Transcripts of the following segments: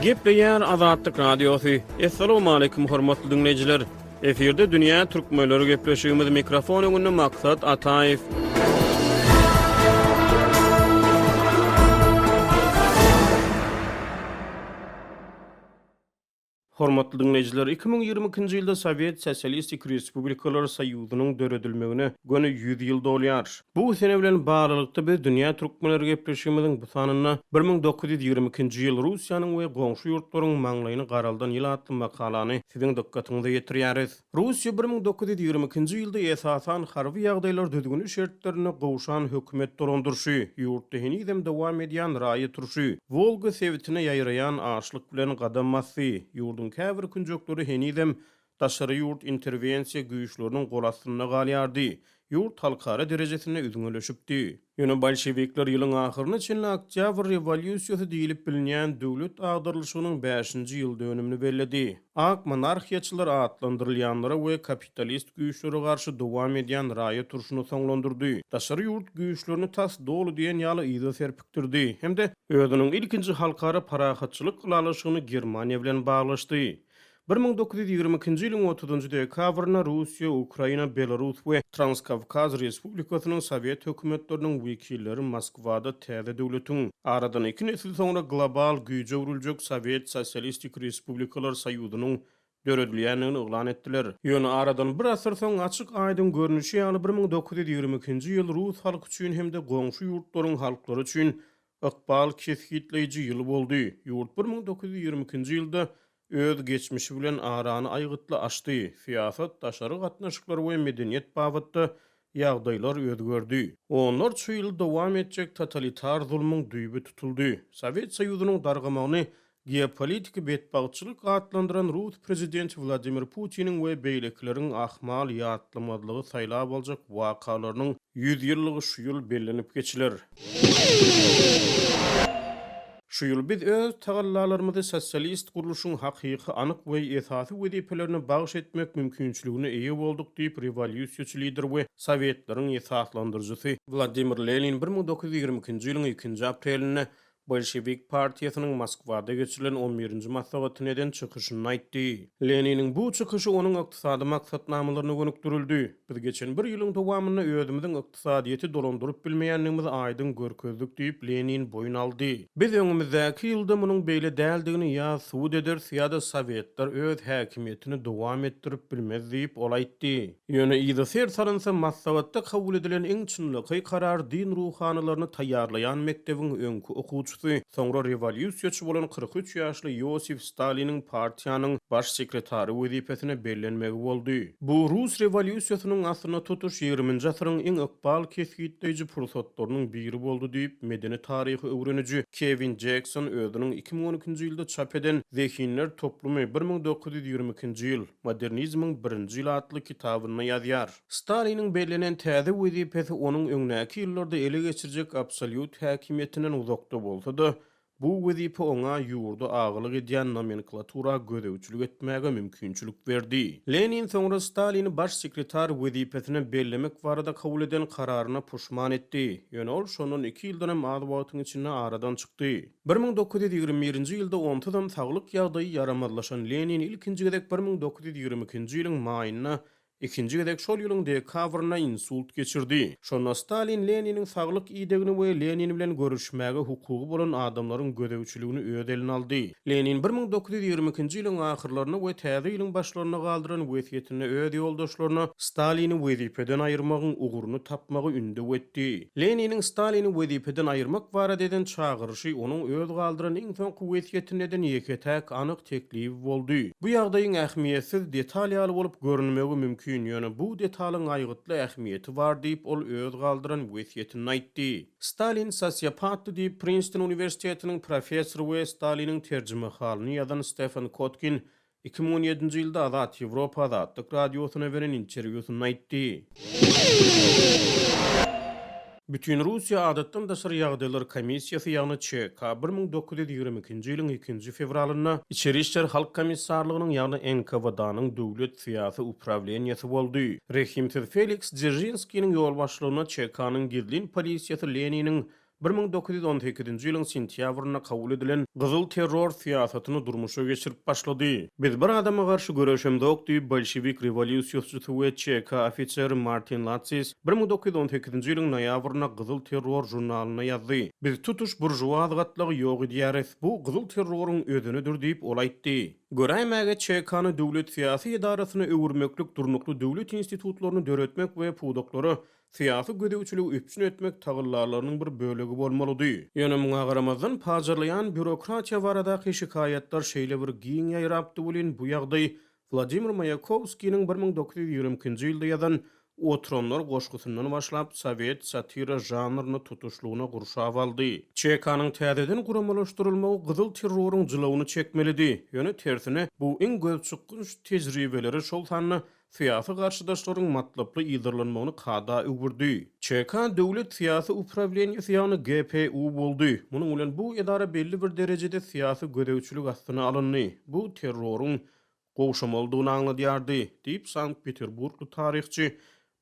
Gepleýär Azatlyk Radiosu. Assalamu alaykum hormatly dinleyijiler. Eferde dünýä türkmenleri gepleşýümiz mikrofon öňünde maksat Ataýew. Hormatly dinleyijiler, 2022-nji ýylda Sowet Sosialistik Respublikalar Soýuzynyň döredilmegine göne 100 ýyl dolýar. Bu sene bilen baglykda biz dünýä türkmenleri gepleşýümiziň bu sanyna 1922-nji ýyl Russiýanyň we goňşy ýurtlaryň maňlaýyny garaldan ýyl atly makalany siziň dikkatiňize ýetirýäris. Russiýa 1922-nji ýylda esasan harby ýagdaýlar düzgünü şertlerine gowşan hökümet durandyrşy, ýurtda henizem dowam edýän raýa turşy, Volga sewitine ýaýraýan aşlyk bilen gadammasy, ýurdun käbir künjekleri henizem daşary ýurt interwensiýa güýçleriniň golasyna galýardy. Ýurt halkara derejesine üzüňleşipdi. Ýöne bolşewikler ýylyň ahyryny çenli Oktyabr rewolýusiýasy diýilip bilinýän döwlet agdyrlyşynyň 5-nji ýyl dönümini belledi. Ak monarhiýaçylar atlandyrylýanlara we kapitalist güýçlere garşy dowam edýän raýa turşuny soňlandyrdy. Daşary ýurt güýçlerini tas dolu diýen ýaly ýyza serpikdirdi. Hemde özüniň ilkinji halkara parahatçylyk kılalyşyny Germaniýa bilen baglaşdy. 1922-nji ýylyň 30-njy dekabrynda Russiýa, Ukraina, Belarus we Transkavkaz Respublikasynyň Sowet hökümetleriniň wekilleri Moskwada täze döwletiň aradan 2 nesil soňra global güýje uruljak Sowet Sosialistik Respublikalar Soýuzynyň döredilýänini oglan etdiler. Ýöne aradan bir asyr soň açyk aýdyn görnüşi ýaly 1922-nji ýyl Rus halky üçin hemde goňşy ýurtlaryň halklary üçin ykbal kesgitleýiji ýyl boldy. Ýurt 1922-nji ýylda öz geçmişi bilen arany aýgytly açdy. Siýasat, daşary gatnaşyklar we medeniýet babatda ýagdaýlar özgördi. Onlar şu ýyl dowam etjek totalitar zulmyň düýbi tutuldy. Sowet Soýuzynyň dargamagyny geopolitik betbagçylyk atlandyran Rus prezidenti Vladimir Putiniň we beýlekleriň ahmal ýatlamazlygy saýlap boljak wakalarynyň 100 ýyllygy şu ýyl bellenip geçiler. Şu ýyl biz öz tagallalarymyzy sosialist guruluşyň hakyky anyk we esasy wedipelerini bagyş etmek mümkinçiligine eýe boldyk diýip rewolýusiýaçy lider we Sowetlaryň esaslandyrjysy Vladimir Lenin 1922-nji ýylyň 2 aprelinde Bolşewik partiýasynyň Moskwada geçirilen 11-nji maslahatyny eden çykyşyny aýtdy. Leniniň bu çykyşy onuň ykdysady maksatnamalaryna gönükdirildi. Biz geçen bir ýylyň dowamyny özümiziň ykdysadyety dolandyryp bilmeýänligimiz aýdyn görkezdik diýip Lenin boyun aldy. Biz öňümizdäki ýylda munyň beýle däldigini ýa suwd eder ýa-da Sowetler öz häkimiýetini dowam etdirip bilmez diýip ol aýtdy. Ýöne ýyzy ser salynsa maslahatda kabul edilen iň çynlyky karar din ruhanylaryny taýýarlaýan mekdebiň öňkü okuwçy soňra rewolýusiýaçy bolan 43 ýaşly Yosif Staliniň partiýanyň baş sekretary wezipesine bellenmegi boldy. Bu Rus rewolýusiýasynyň asyna tutuş 20-nji asyryň iň ykbal kesgitleýiji pursatlarynyň biri boldy diýip medeni taryhy öwreniji Kevin Jackson özüniň 2012-nji ýylda çap eden Zehinler toplumy 1922-nji ýyl modernizmiň 1-nji ýyly atly kitabyna ýazýar. Staliniň bellenen täze wezipesi onuň öňdäki ýyllarda ele geçirjek absolut häkimiýetinden uzakda boldy. Bu wezipe oňa ýurda agylyk edýän nomenklatura gödäwçilik etmäge mümkinçilik berdi. Lenin soňra Stalini baş sekretar wezipesine bellemek barada kabul eden kararyna puşman etdi. Ýöne ol şonun 2 ýyldan hem adwatyň içinde aradan çykdy. 1921-nji ýylda 10 saglyk ýagdaýy yaramazlaşan Lenin ilkinji gezek 1922-nji ýylyň maýyna ikinci gedek şol ýylyň dekabryna insult geçirdi. Şonda Stalin Leniniň saglyk iýdegini we Lenin bilen görüşmäge hukugy bolan adamlaryň gödäwçiligini öz eline aldy. Lenin 1922-nji ýylyň ahyrlaryna we täze ýylyň başlaryna galdyran wesiýetini öz ýoldaşlaryna Stalini wezipeden aýyrmagyň uguruny tapmagy ünde etdi. Leniniň Stalini wezipeden aýyrmak barada eden çagyryşy onuň öz galdyran iň soňky wesiýetini eden ýeketäk anyk teklip boldy. Bu ýagdaýyň ähmiýetsiz detal ýaly bolup görünmegi mümkin. Ýöne bu detalyň aýgytly ähmiýeti bar diýip ol öz galdyran wesiýetini aýtdy. Stalin sosiopatdy diýip Princeton Universitetiniň professory we Staliniň terjümehalyny ýazan Stefan Kotkin 2017-nji ýylda Azat Ýewropa Azatlyk radiosyna beren interwýusyny aýtdy. Bütün Russiya adatdan daşary ýagdaýlar komissiýasy ýagny ÇK 1922-nji ýylyň 2 fevralyna İçeri işler halk komissarlygynyň ýagny NKVD-nyň döwlet syýasy upravleniýasy boldy. Rehimsiz Felix Dzerzhinskiň ýol başlygyna ÇK-nyň gizlin polisiýasy Leniniň 1918-nji ýylyň sentýabryna kabul edilen gyzyl terror siýasatyny durmuşa geçirip başlady. Biz bir adama garşy göreşemdok diýip bolşewik rewolýusiýasy we ÇK ofiseri Martin Latsis 1918-nji ýylyň noýabryna gyzyl terror jurnalyna ýazdy. Biz tutuş burjuwa gatlygy ýok edýäris, bu gyzyl terroryň özünidir diýip ol aýtdy. Göräýmäge ÇK-ny döwlet syýasy idarasyny öwürmeklik durnukly döwlet institutlaryny döretmek we pudoklary siyasi gödäwçilik üpsün etmek tagyllarlarynyň bir bölegi bolmalydy. Ýöne muňa garamazdan pazarlayan bürokratiýa barada şikaýetler şeýle bir giň ýaýrapdy bolan bu ýagdaý Vladimir Mayakovskiň 1920-nji ýylda ýazan Otronlar goşgusyndan başlap Sovet satira janryny tutuşlugyna gurşap aldy. ÇK-nyň täzeden guramalaşdyrylmagy gyzyl terroryň jylawyny çekmelidi. Ýöne tersine bu iň göz çykýan tejribeleri şol sanly siyasi garşydaşlaryň matlaply ýyldyrlanmagyny kada öwürdi. ÇK döwlet siýasy upravleniýasy ýagny GPU boldy. Munyň bilen bu edara belli bir derejede siýasy gödäwçilik astyna alyndy. Bu terroryň gowşamalydygyny aňladýardy, diýip Sankt-Peterburgly taryhçy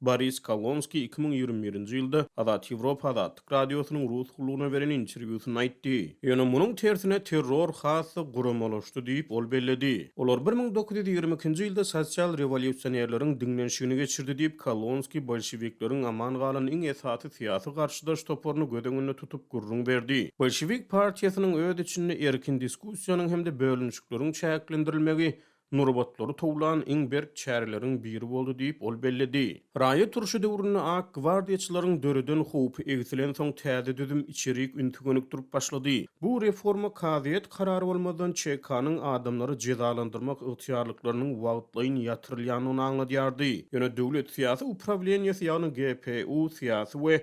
Boris Kolonski 2021-nji ýylda Azat Ýewropa Azatlyk radiosynyň rus hulugyna beren interwýusyny aýtdy. Ýöne munyň tersine terror hasy guramalaşdy diýip ol belledi. Olar 1922-nji ýylda sosial rewolýusionerleriň diňlenşigini geçirdi diýip Kolonski bolşewikleriň aman galan iň esasy siýasy garşydaş toparyny gödeňinde tutup gurrun berdi. Bolşewik partiýasynyň öz içinde erkin diskussiýanyň hemde bölünçlikleriň çäklendirilmegi nurbatlary towlan iň berk çäreleriň biri boldy diýip ol belledi. Raýat turşy döwründe ak gwardiýaçylaryň döreden howpy egsilen soň täze düzüm içerik üntügönük durup başlady. Bu reforma kaziýet karary bolmadan ÇK-nyň adamlary jezalandyrmak ygtyýarlyklarynyň wagtlaýyn ýatyrylýanyny aňladýardy. Ýöne döwlet siýasy upravleniýasy ýagny GPU siýasy we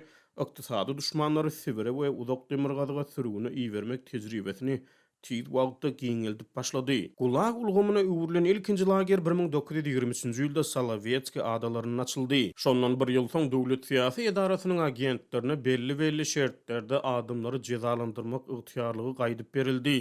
ykdysady düşmanlary Sibire we Uzak Demirgazyga sürgüni iýermek tejribesini tiýit wagtda giňeldip başlady. Gulag ulgamyna öwürlen ilkinji lager 1923-nji ýylda Solovjetski adalaryna açyldy. Şondan bir ýyl soň döwlet siýasy edarasynyň agentlerine belli şertlerde adamlary jezalandyrmak ygtyýarlygy gaýdyp berildi.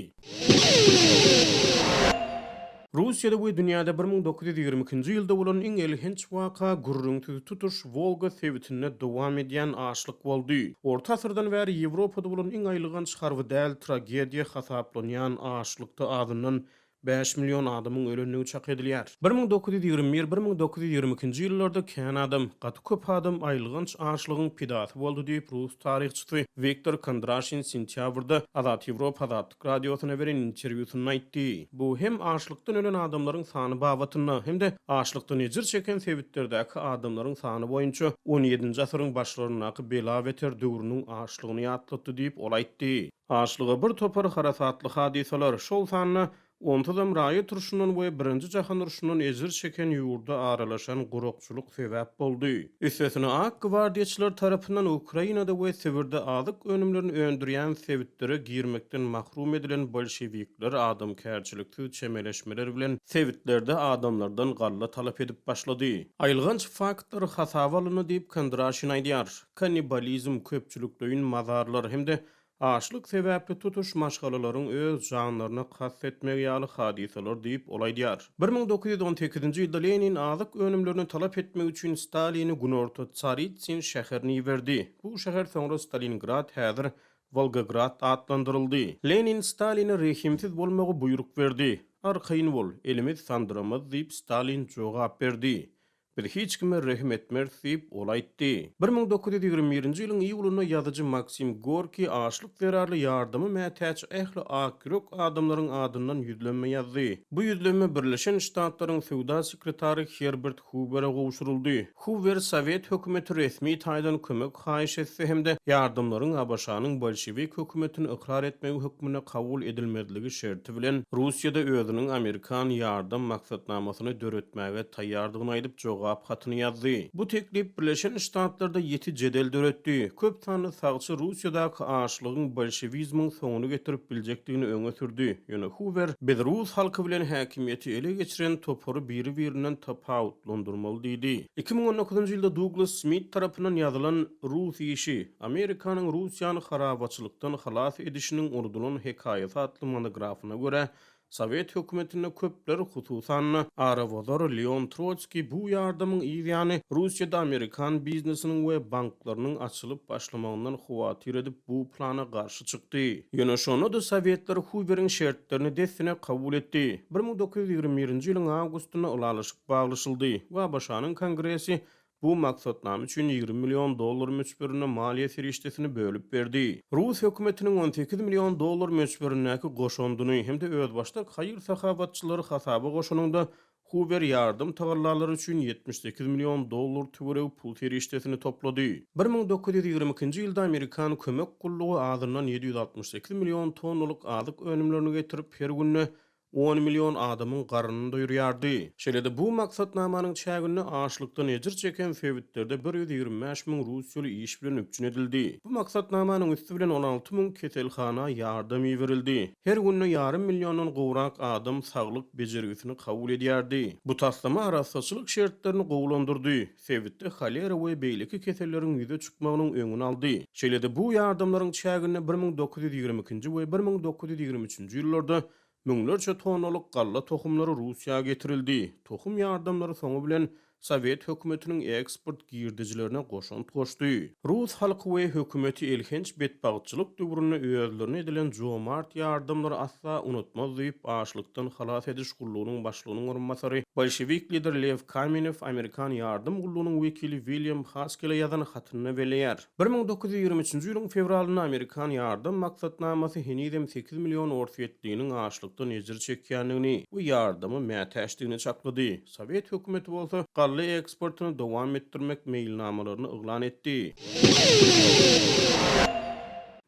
Rusiýada we dünýäde 1922-nji ýylda bolan iň ilginç waka gurrunty tutuş Volga sewitine dowam edýän açlyk boldy. Orta asyrdan bäri Ýewropada bolan iň aýlygan şarwy däl tragediýa hasaplanýan açlykda adından 5 milyon adamın ölümüne çak edilýär. 1921-1922-nji ýyllarda Kanadam gaty köp adam aýlygynç açlygyň pidasy boldy diýip rus taryhçysy Viktor Kondrashin sentýabrda Azat Ýewropa Azatlyk radiosyna beren interwýusyny aýtdy. Bu hem açlykdan ölen adamlaryň sany babatyna hem-de açlykdan ejir çeken sewitlerdäki adamlaryň sany boýunça 17-nji asyryň başlaryna bela beter döwrüniň açlygyny ýatlatdy diýip ol aýtdy. Açlygy bir topar harasatly hadisalar şol sanyna Ontadam raýat turşundan we birinji jahan urşundan ejir çeken ýurda aralaşan gurukçuluk sebäp boldy. Üstesine ak gwardiýaçylar tarapyndan Ukrainada we Sibirde azyk önümlerini öndürýän sewitlere girmekden mahrum edilen bolşewikler adamkärçilikli çemeleşmeler bilen sewitlerde adamlardan galla talap edip başlady. Aýlgynç faktlar hasaba alyny diýip Kondrashin aýdýar. Kannibalizm, köpçülikliň mazarlar hemde açlyk sebäpli tutuş maşgalalaryň öz janlaryna has etmegi ýaly hadisalar diýip ol aýdýar. 1918-nji ýylda Lenin azyk önümlerini talap etmek üçin Stalini Gunorta Tsaritsyn şäherini ýiberdi. Bu şäher soňra Stalingrad, häzir Volgograd adlandyryldy. Lenin Staline rehimsiz bolmagy buyruk berdi. Arkaýyn bol, elimiz sandyramaz diýip Stalin jogap berdi. Bir hiç kime rehim etmez diýip ol aýtdy. 1921-nji ýylyň iýulyna ýazyjy Maksim Gorki açlyk zararly ýardymy mätäç ähli akrok adamlaryň adyndan ýüzlenme ýazdy. Bu ýüzlenme Birleşen Ştatlaryň Sowda sekretary Herbert Hoover'a gowşuruldy. Hoover Sovet hökümeti resmi taýdan kömek haýyş etse hemde ýardymlaryň Abaşanyň bolşewik hökümetini ikrar etmegi hökmüne kabul edilmezligi şerti bilen Russiýada özüniň Amerikan ýardym maksatnamasyny döretmäge taýýardygyny aýdyp jogap hatyny ýazdy. Bu teklip Birleşen Ştatlarda ýeti jedel döretdi. Köp sanly sagçy Russiýadaky açlygyň bolşewizmiň soňuny getirip biljekdigini öňe sürdi. Ýöne Hoover Belarus halky bilen häkimiýeti ele geçiren topary biri-birinden tapawutlandyrmaly diýdi. 2019-njy ýylda Douglas Smith tarapyndan ýazylan Rus işi Amerikanyň Russiýany harabaçylykdan halas edişiniň unudulan hekaýaty atly monografyna görä Sovet hökümetine köpleri hususan Aravador Leon Trotsky bu yardımın ýa-ni Russiýada Amerikan biznesiniň we banklarynyň açylyp başlamagynyň huwatyr edip bu plana garşy çykdy. Ýöne şonu da Sowetler Hoover'iň şertlerini desine kabul etdi. 1921-nji ýylyň awgustynda ulalyşyk baglaşyldy we başanyň kongresi bu maksatnamy üçin $20 milyon möçberine maliýe serişdesini bölüp berdi. Rus hökümetiniň $18 milyon möçberinäki goşondyny hem-de özbaşda haýyr sahabatçylary hasaby goşanyňda Hoover yardım tagallalary üçin $78 milyon tüwereg pul serişdesini toplady. 1922-nji ýylda Amerikan kömek gullugy azyndan 768 milyon tonnalyk azyk önümlerini getirip her günne 10 milyon adamın garnyny doýurýardy. Şeýle bu maksatnamanyň çägini açlykdan ejir çeken Sowetlerде 125 000 Russiýaly iş bilen üpçün edildi. Bu maksatnamanyň üstü bilen 16 000 keselhana ýardam berildi. Her günne yarım milyondan gowrak adam saglyk bejergisini kabul edýärdi. Bu taslama arasaçylyk şertlerini gowlandyrdy. Sowetde holera we beýleki keselleriň ýüze çykmagynyň öňüni aldy. Şeýle bu ýardamlaryň çägini 1922-nji we 1923-nji ýyllarda müňlerçe tonnalyk galla tohumlary Russiýaga getirildi. Tohum ýardamlary soňu bilen Sovet hökümetiniň eksport girdijilerine goşunt goşdy. Rus halky we hökümeti elhenç betbagçylyk döwrüne öýerlerine edilen jomart ýardamlary asla unutmaz diýip açlykdan halas ediş gullugynyň başlygynyň orunmasary Bolşewik lider Lev Kamenew Amerikan ýardym gullugynyň wekili William Haskell'e ýazan hatyny welýär. 1923-nji ýylyň fevralyna Amerikan ýardym maksatnamasy henizem 8 milyon orfiýetliğiniň açlykdan ejir çekýändigini we ýardymy mätäşdigini çaklady. Sovet hökümeti bolsa galla eksportyny dowam etdirmek meýilnamalaryny yglan etdi.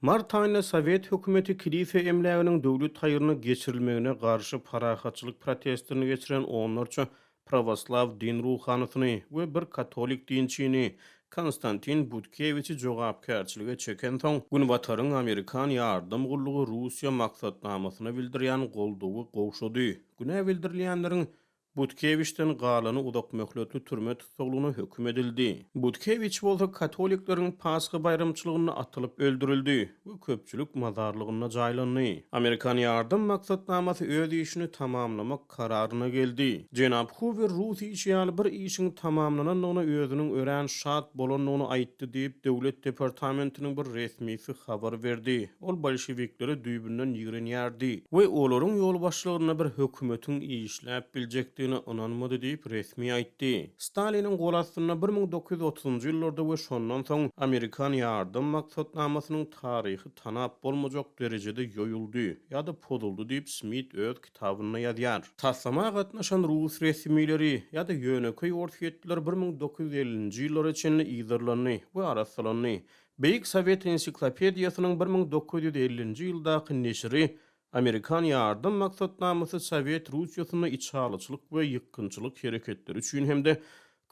Mart aýynda Sovet hökümeti kilise emläginiň döwlet taýyryna geçirilmegine garşy parahatçylyk protestlerini geçiren onlarça pravoslav din ruhanysyny we bir katolik dinçini Konstantin Budkeviçi jogapkärçilige çeken soň Günbataryň Amerikan ýardym gullugy Russiýa maksatnamasyna bildirýän goldugy gowşady. Güne bildirilýänleriň Budkeviçden galany udak möhletli türme tutulgyny hökm edildi. Budkeviç bolsa katolikleriň Pasxa bayramçylygyny atylyp öldürildi we köpçülük mazarlygyna jaýlandy. Amerikan ýardym maksatnamasy öz işini tamamlamak kararyna geldi. Jenap Hoover Russiýa işi bir işin tamamlananyny özüniň ören şat bolanyny aýtdy diýip döwlet departamentiniň bir resmisi habar berdi. Ol bolşevikleri düýbünden ýigrenýärdi we olaryň ýol başlygyna bir hökümetiň işläp biljekdi onanmadı diýip resmi aýtdy. Stalinin golasyna 1930-njy ýyllarda we şondan soň Amerikan ýardym maksatnamasynyň taryhy tanap bolmajak derejede ýoýuldy ýa-da pozuldy diýip Smith öz kitabyna ýazýar. Taslama gatnaşan Rus resmileri ýa-da ýöneköý orfiýetler 1950-nji ýyllar içinde ýygyrlany we arasalany. Beýik Sowet ensiklopediýasynyň 1950-nji ýyldaky neşri Amerikan ýardym maksatnamasy Sowet Russiýasyna içhalyçylyk we ýykynçylyk hereketleri üçin hem-de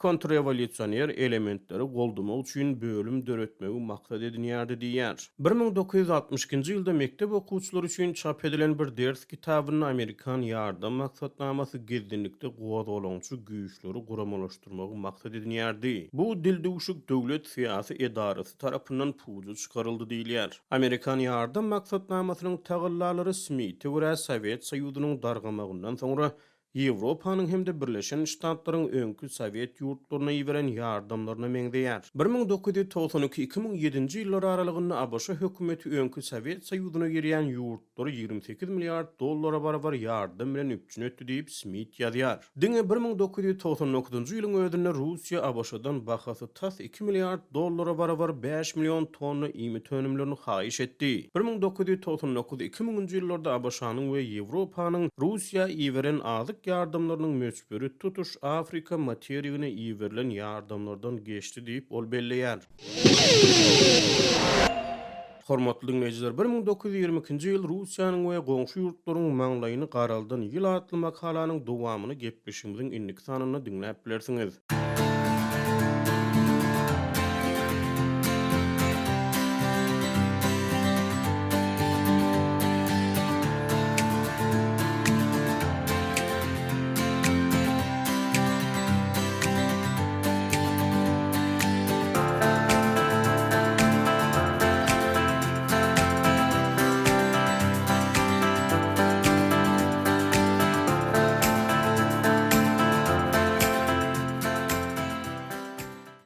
kontrrevolýusioner elementleri goldumak üçin bölüm döretmegi maksat edilýärdi diýär. 1962-nji ýylda mektep okuwçylary üçin çap edilen bir ders kitabyny Amerikan ýardym maksatnamasy gezdinlikde gowy bolançy güýçleri guramalaşdyrmagy maksat edilýärdi. Bu dildewşik döwlet syýasy edarasy tarapyndan puýy çykaryldy diýilýär. Amerikan ýardym maksatnamasynyň tagallalary Smith we Sowet Soýuzynyň dargamagyndan soňra Ýewropanyň hem-de Birleşen Ştatlaryň öňkü Sowet ýurtlaryna ýiberen ýardamlaryna meňdeýär. 1992-2007-nji ýyllar aralygynda ABŞ hökümeti öňkü Sowet Soýuzyna girýän ýurtlary $28 milyard barabar ýardam bilen üpçün etdi diýip Smith ýazýar. Diňe 1999-njy ýylyň özünde Russiýa ABC-dan bahasy tas $2 milyard barabar 5 milyon tonna iýmit önümlerini haýyş etdi. 1999-2000-nji ýyllarda ABC-nyň we Ýewropanyň Russiýa ýiberen azyk ýardamlarynyň möçberi tutuş Afrika materiýalyna ýiberilen ýardamlardan geçdi diýip ol belleýär. Hormatly dinleýijiler, 1922-nji ýyl Russiýanyň we goňşy ýurtlaryň maňlaýyny garaldan ýyl atly makalanyň dowamyny gepleşigimiziň inlik sanyny dinläp bilersiňiz.